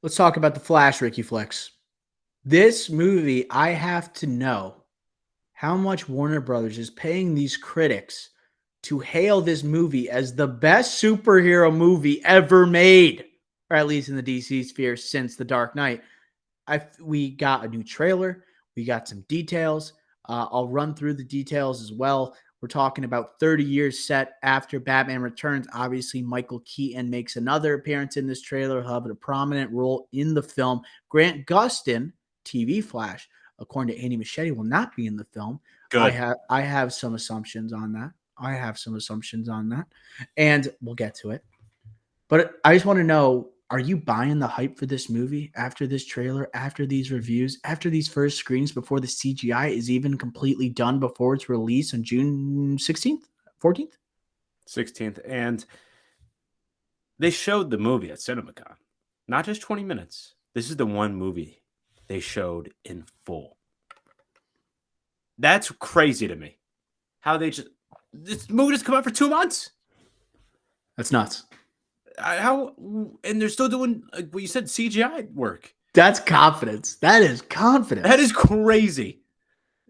Let's talk about The Flash, Ricky Flex. This movie, I have to know how much Warner Brothers is paying these critics to hail this movie as the best superhero movie ever made, or at least in the DC sphere since The Dark Knight. We got a new trailer, we got some details. I'll run through the details as well. We're talking about 30 years set after Batman Returns. Obviously, Michael Keaton makes another appearance in this trailer. He'll have a prominent role in the film. Grant Gustin, TV Flash, according to Andy Machete, will not be in the film. Good. I have some assumptions on that. And we'll get to it. But I just want to know, are you buying the hype for this movie after this trailer, after these reviews, after these first screens, before the CGI is even completely done, before its release on June 16th, 14th? 16th. And they showed the movie at CinemaCon. Not just 20 minutes. This is the one movie they showed in full. That's crazy to me. How they just... This movie just come out for 2 months. That's nuts. And they're still doing, like what you said, CGI work. That's confidence. That is confidence. That is crazy.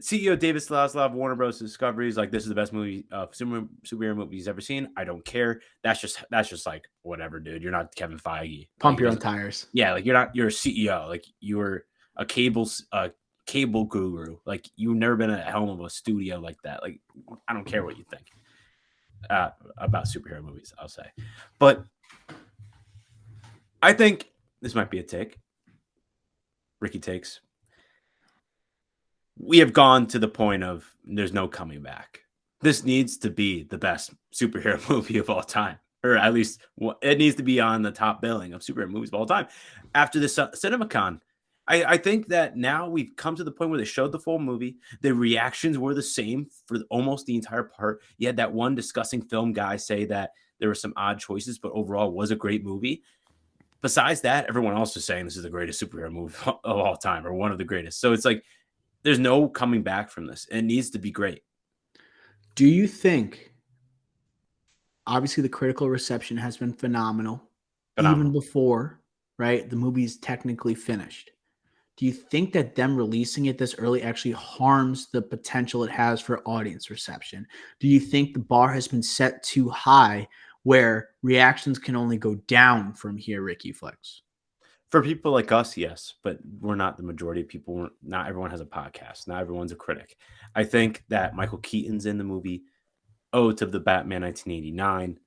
CEO David Zaslav, Warner Bros. Discovery is like, this is the best movie, superhero movie he's ever seen. I don't care. That's just like, whatever, dude. You're not Kevin Feige. Pump your own tires. Yeah, like you're a CEO. Like you're a cable guru. Like you've never been at the helm of a studio like that. Like I don't care what you think about superhero movies, I'll say. But I think this might be a take. Ricky takes. We have gone to the point of there's no coming back. This needs to be the best superhero movie of all time. Or at least it needs to be on the top billing of superhero movies of all time. After this CinemaCon, I think that now we've come to the point where they showed the full movie. The reactions were the same for almost the entire part. You had that one discussing film guy say that there were some odd choices, but overall it was a great movie. Besides that, everyone else is saying this is the greatest superhero movie of all time, or one of the greatest. So it's like there's no coming back from this. It needs to be great. Do you think, obviously the critical reception has been phenomenal. Even before, right, the movie is technically finished. Do you think that them releasing it this early actually harms the potential it has for audience reception? Do you think the bar has been set too high where reactions can only go down from here, Ricky Flex? For people like us, yes, but we're not the majority of people. Not everyone has a podcast. Not everyone's a critic. I think that Michael Keaton's in the movie. Ode to the Batman 1989.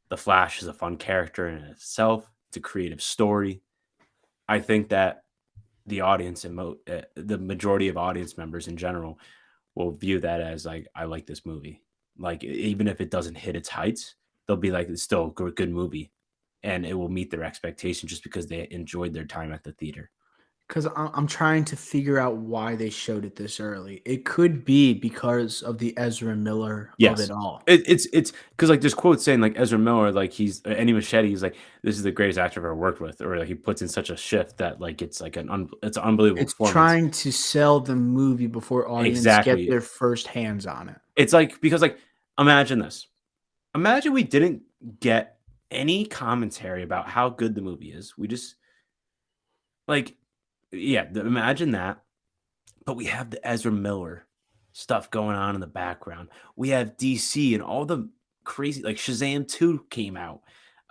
The Flash is a fun character in itself. It's a creative story. I think that the audience and the majority of audience members in general will view that as like, I like this movie. Like even if it doesn't hit its heights, they'll be like, it's still a good movie. And it will meet their expectation just because they enjoyed their time at the theater. Because I'm trying to figure out why they showed it this early. It could be because of the Ezra Miller of it all. It's because like there's quotes saying like Ezra Miller, like he's Andy Machete, he's like, this is the greatest actor I've ever worked with, or like he puts in such a shift that like it's like it's an unbelievable performance. Trying to sell the movie before audience get their first hands on it. It's like because like imagine this. Imagine we didn't get any commentary about how good the movie is. We just like imagine that. But we have the Ezra Miller stuff going on in the background. We have DC and all the crazy, like Shazam 2 came out.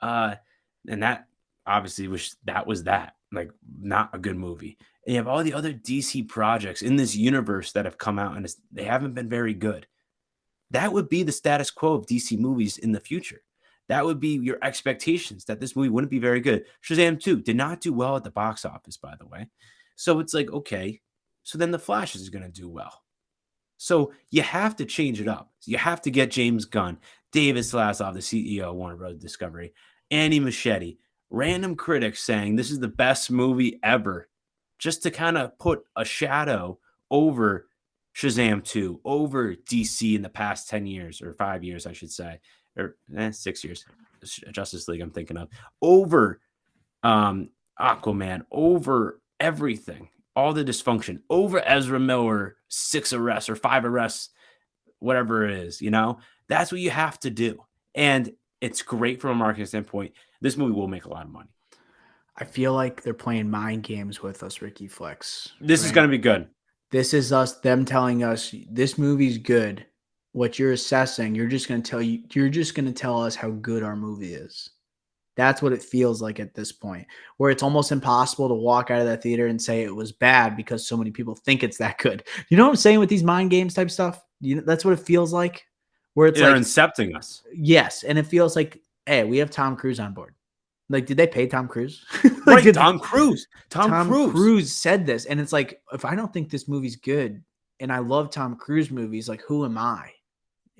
And that obviously was that. Like not a good movie. And you have all the other DC projects in this universe that have come out and they haven't been very good. That would be the status quo of DC movies in the future. That would be your expectations that this movie wouldn't be very good. Shazam 2 did not do well at the box office, by the way. So it's like, okay, so then the Flash is going to do well. So you have to change it up. You have to get James Gunn, David Zaslav, the CEO of Warner Bros. Discovery, Andy Machete, random critics saying this is the best movie ever, just to kind of put a shadow over Shazam 2, over DC in the past 10 years, or 5 years, I should say, or 6 years, Justice League I'm thinking of, over Aquaman, over everything, all the dysfunction, over Ezra Miller, 6 arrests or 5 arrests, whatever it is, that's what you have to do. And it's great from a marketing standpoint. This movie will make a lot of money. I feel like they're playing mind games with us, Ricky Flex. This is Grant. gonna be good. This is them telling us this movie's good. What you're assessing, you're just gonna tell us how good our movie is. That's what it feels like at this point, where it's almost impossible to walk out of that theater and say it was bad because so many people think it's that good. You know what I'm saying with these mind games type stuff? That's what it feels like, where it's They're like, incepting us. yes, and it feels like, hey, we have Tom Cruise on board. Like, did they pay Tom Cruise? Like, Right, Tom Cruise. Tom Tom Cruise. Cruise said this, and it's like, if I don't think this movie's good, and I love Tom Cruise movies, like, who am I?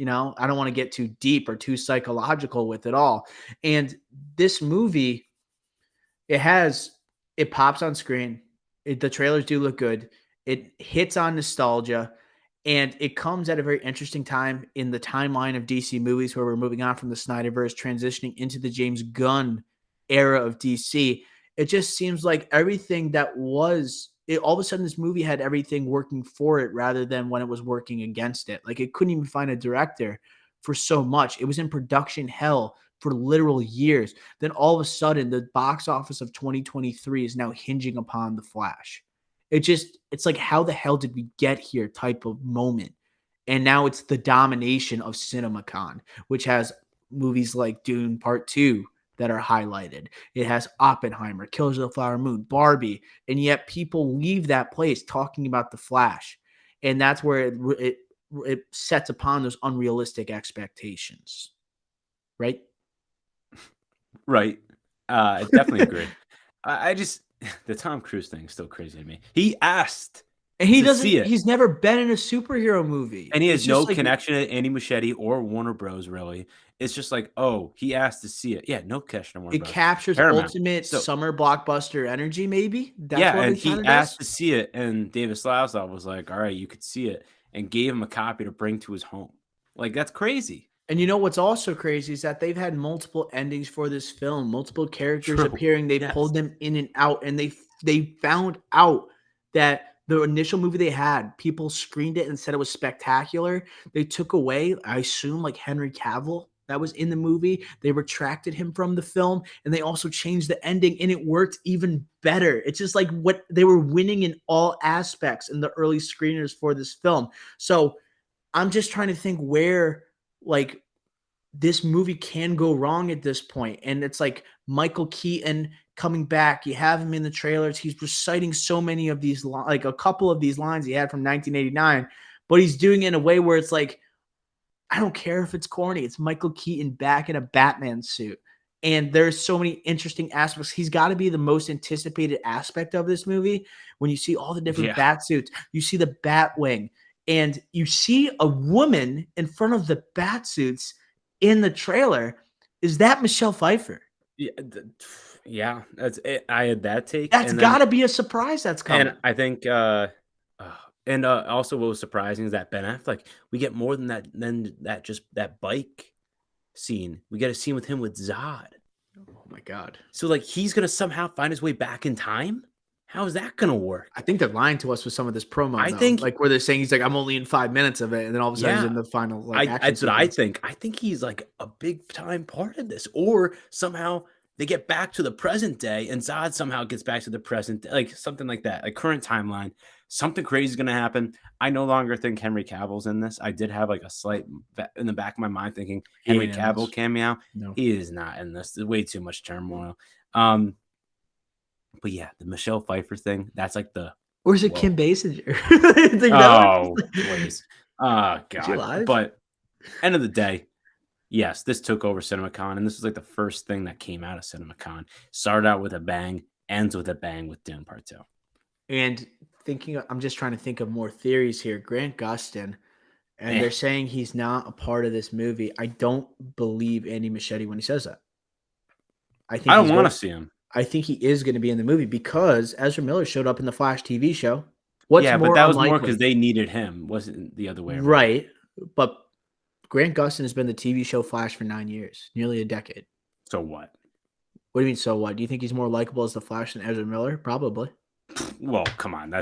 I don't want to get too deep or too psychological with it all. And this movie, it pops on screen. The trailers do look good. It hits on nostalgia, and it comes at a very interesting time in the timeline of DC movies, where we're moving on from the Snyderverse, transitioning into the James Gunn era of DC. It just seems like everything that was it, all of a sudden this movie had everything working for it rather than when it was working against it. Like, it couldn't even find a director for so much. It was in production hell for literal years. Then all of a sudden, the box office of 2023 is now hinging upon The Flash. It's like, how the hell did we get here type of moment. And now it's the domination of CinemaCon, which has movies like Dune Part 2 that are highlighted. It has Oppenheimer, Killers of the Flower Moon, Barbie, and yet people leave that place talking about The Flash. And that's where it sets upon those unrealistic expectations. Right? Right. I definitely agree. I just the Tom Cruise thing is still crazy to me. He asked And he to doesn't see it, he's never been in a superhero movie. and he It's has no just like connection to Andy Muschietti or Warner Bros. Really, it's just like, oh, he asked to see it. Yeah, no connection to Warner it Bros. captures Paramount. ultimate So summer blockbuster energy, maybe? That's yeah, what and it he kinda asked does? to see it, and David Slavsov was like, all right, you could see it, and gave him a copy to bring to his home. Like, that's crazy. And you know what's also crazy is that they've had multiple endings for this film, multiple characters True. appearing. They Yes. pulled them in and out, and they found out that the initial movie they had, people screened it and said it was spectacular. They took away, I assume, like Henry Cavill that was in the movie. They retracted him from the film, and they also changed the ending, and it worked even better. It's just like what they were winning in all aspects in the early screeners for this film. So I'm just trying to think where, like, this movie can go wrong at this point. And it's like Michael Keaton coming back. You have him in the trailers. He's reciting so many of these, like a couple of these lines he had from 1989, but he's doing it in a way where it's like, I don't care if it's corny. It's Michael Keaton back in a Batman suit. And there's so many interesting aspects. He's got to be the most anticipated aspect of this movie. When you see all the different Yeah. bat suits, you see the Batwing, and you see a woman in front of the bat suits in the trailer. Is that Michelle Pfeiffer? Yeah, yeah, that's it. I had that take, That's got to be a surprise that's coming. and I think, also what was surprising is that Ben Affleck, we get more than that just that bike scene. We get a scene with him with Zod. Oh my God. So like he's gonna somehow find his way back in time. How is that gonna work? I think they're lying to us with some of this promo, I though. think, Like, where they're saying he's like, I'm only in 5 minutes of it, and then all of a sudden he's yeah, in the final, like, action that's what I sequence. think. I think he's like a big time part of this, or somehow they get back to the present day, and Zod somehow gets back to the present, like something like that, like current timeline. Something crazy is gonna happen. I no longer think Henry Cavill's in this. I did have like a slight in the back of my mind thinking He Henry ain't in Cavill this. cameo. No. He is not in this. There's way too much turmoil. But yeah, the Michelle Pfeiffer thing, that's like the Or is it whoa. Kim Basinger? Oh, please. Oh, Is she God. alive? But end of the day, yes, this took over CinemaCon, and this is like the first thing that came out of CinemaCon. Started out with a bang, ends with a bang with Dune Part 2. And I'm just trying to think of more theories here. Grant Gustin, and they're saying he's not a part of this movie. I don't believe Andy Muschietti when he says that. I don't want to see him. I think he is going to be in the movie because Ezra Miller showed up in the Flash TV show. What's Yeah, more but that was unlikely? more because they needed him. Wasn't the other way around. Right. But Grant Gustin has been the TV show Flash for 9 years, nearly a decade. So what? What do you mean, so what? Do you think he's more likable as the Flash than Ezra Miller? Probably. Well, come on.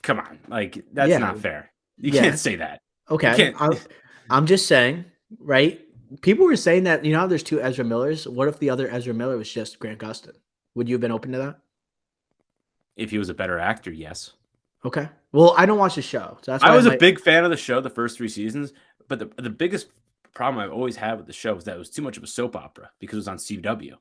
Come on. Like, that's not fair. You can't say that. Okay. I'm just saying, right? People were saying that, how there's two Ezra Millers. What if the other Ezra Miller was just Grant Gustin? Would you have been open to that? If he was a better actor, yes. Okay. Well, I don't watch the show, so that's I why was I a might. big fan of the show the first 3 seasons, but the biggest problem I've always had with the show is that it was too much of a soap opera because it was on CW.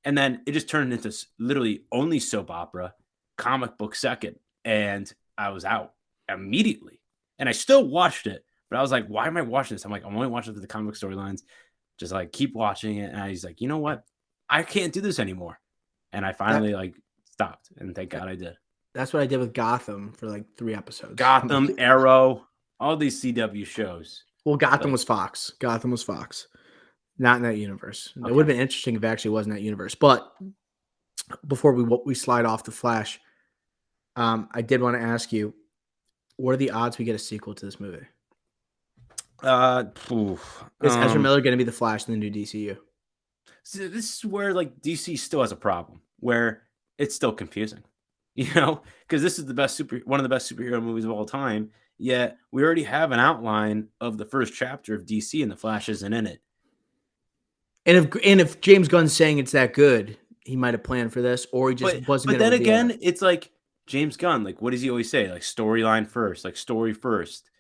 And then it just turned into literally only soap opera, comic book second, and I was out immediately. And I still watched it, but I was like, why am I watching this? I'm like, I'm only watching the comic storylines. Just like keep watching it. And I was like, you know what? I can't do this anymore. And I That, finally like stopped, and thank God I did. that's what I did with Gotham for like 3 episodes. Gotham, Arrow, all these CW shows. Well, Gotham Like, was Fox. Gotham was Fox. Not in that universe. It would have okay. been interesting if it actually wasn't that universe. But before we slide off the Flash, I did want to ask you, what are the odds we get a sequel to this movie? Is Ezra Miller going to be the Flash in the new DCU? So this is where like DC still has a problem, where it's still confusing, because this is one of the best superhero movies of all time. Yet we already have an outline of the first chapter of DC, and the Flash isn't in it. And if James Gunn's saying it's that good, he might have planned for this, or he just wasn't. But then again, it's like James Gunn. Like, what does he always say? Like storyline first, like story first.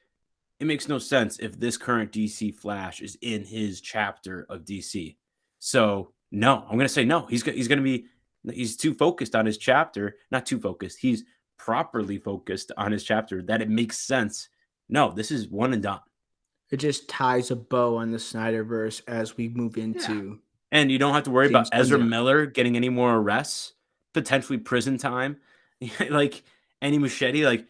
It makes no sense if this current DC Flash is in his chapter of DC. So no, I'm gonna say no. He's too focused on his chapter. Not too focused. He's properly focused on his chapter that it makes sense. No, this is one and done. It just ties a bow on the Snyderverse as we move into. Yeah. And you don't have to worry about Ezra Miller getting any more arrests, potentially prison time, like any machete. Like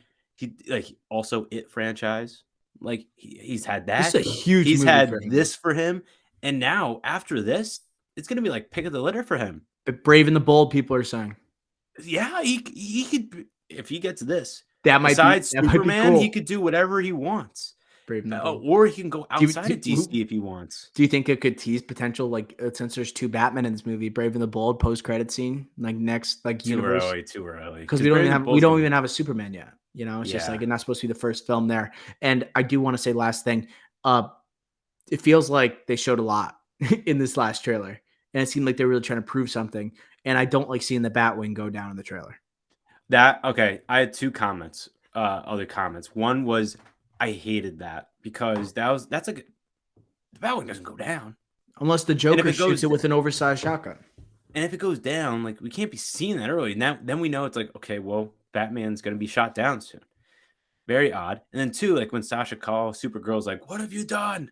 also It franchise. Like he's had that. This is a huge. He's had this for him, and now after this, it's gonna be like pick of the litter for him. But Brave and the Bold, people are saying. Yeah, he could, if he gets this. That might besides be, that Superman, might be cool. He could do whatever he wants. Brave and the Bold. Or he can go outside of DC if he wants. Do you think it could tease potential, like since there's 2 Batman in this movie, Brave and the Bold post-credit scene, like next, like too universe? Too early. Because we don't even have a Superman yet. It's just like, and that's supposed to be the first film there. And I do want to say last thing, it feels like they showed a lot in this last trailer, and it seemed like they're really trying to prove something. And I don't like seeing the Batwing go down in the trailer. Okay. I had 2 comments. Other comments. One was I hated that because that's like the Batwing doesn't go down unless the Joker shoots it with an oversized shotgun. And if it goes down, like we can't be seeing that early. Now then we know it's like, okay, well, Batman's gonna be shot down soon. Very odd. And then 2, like when Sasha calls Supergirl's like, "What have you done?"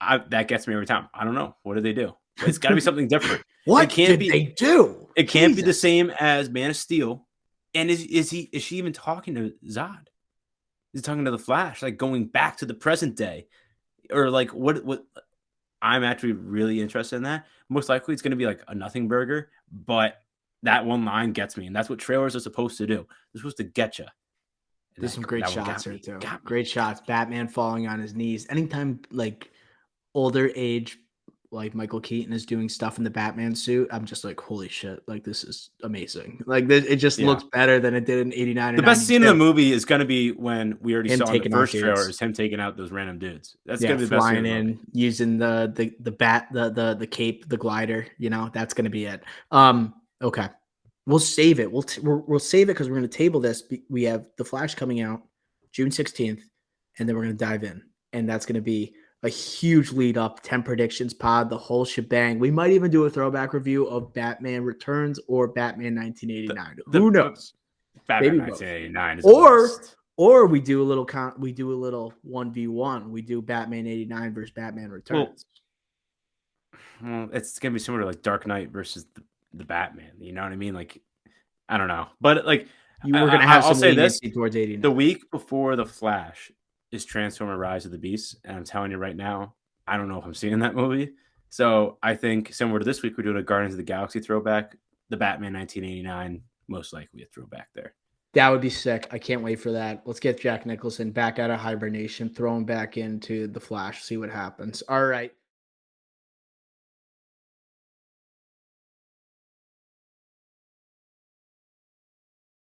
That gets me every time. I don't know. What did they do? It's got to be something different. What did they do? It can't be the same as Man of Steel. And is she even talking to Zod? Is he talking to the Flash, like going back to the present day, or like what? I'm actually really interested in that. Most likely, it's going to be like a nothing burger, but that one line gets me, and that's what trailers are supposed to do. They're supposed to get you. There's some great shots here too. Great shots. Batman falling on his knees. Anytime like older age, like Michael Keaton is doing stuff in the Batman suit, I'm just like, holy shit! Like this is amazing. Like it just looks better than it did in '89. The best scene in the movie is going to be when we already saw in the first trailer is him taking out those random dudes. That's going to be the best flying in, using the bat, the cape, the glider. That's going to be it. Okay. We'll save it. We'll save it because we're going to table this. We have The Flash coming out June 16th, and then we're going to dive in. And that's going to be a huge lead up, 10 predictions pod, the whole shebang. We might even do a throwback review of Batman Returns or Batman 1989. Who knows? Batman 1989 is or we do a little 1v1. We do Batman 89 versus Batman Returns. Well, it's going to be similar to like Dark Knight versus the Batman. You know what I mean? Like, I don't know. But like, you were going to have I'll say this towards 89. The week before The Flash is Transformer Rise of the Beast. And I'm telling you right now, I don't know if I'm seeing that movie. So I think similar to this week, we're doing a Guardians of the Galaxy throwback. The Batman 1989, most likely a throwback there. That would be sick. I can't wait for that. Let's get Jack Nicholson back out of hibernation, throw him back into The Flash, see what happens. All right.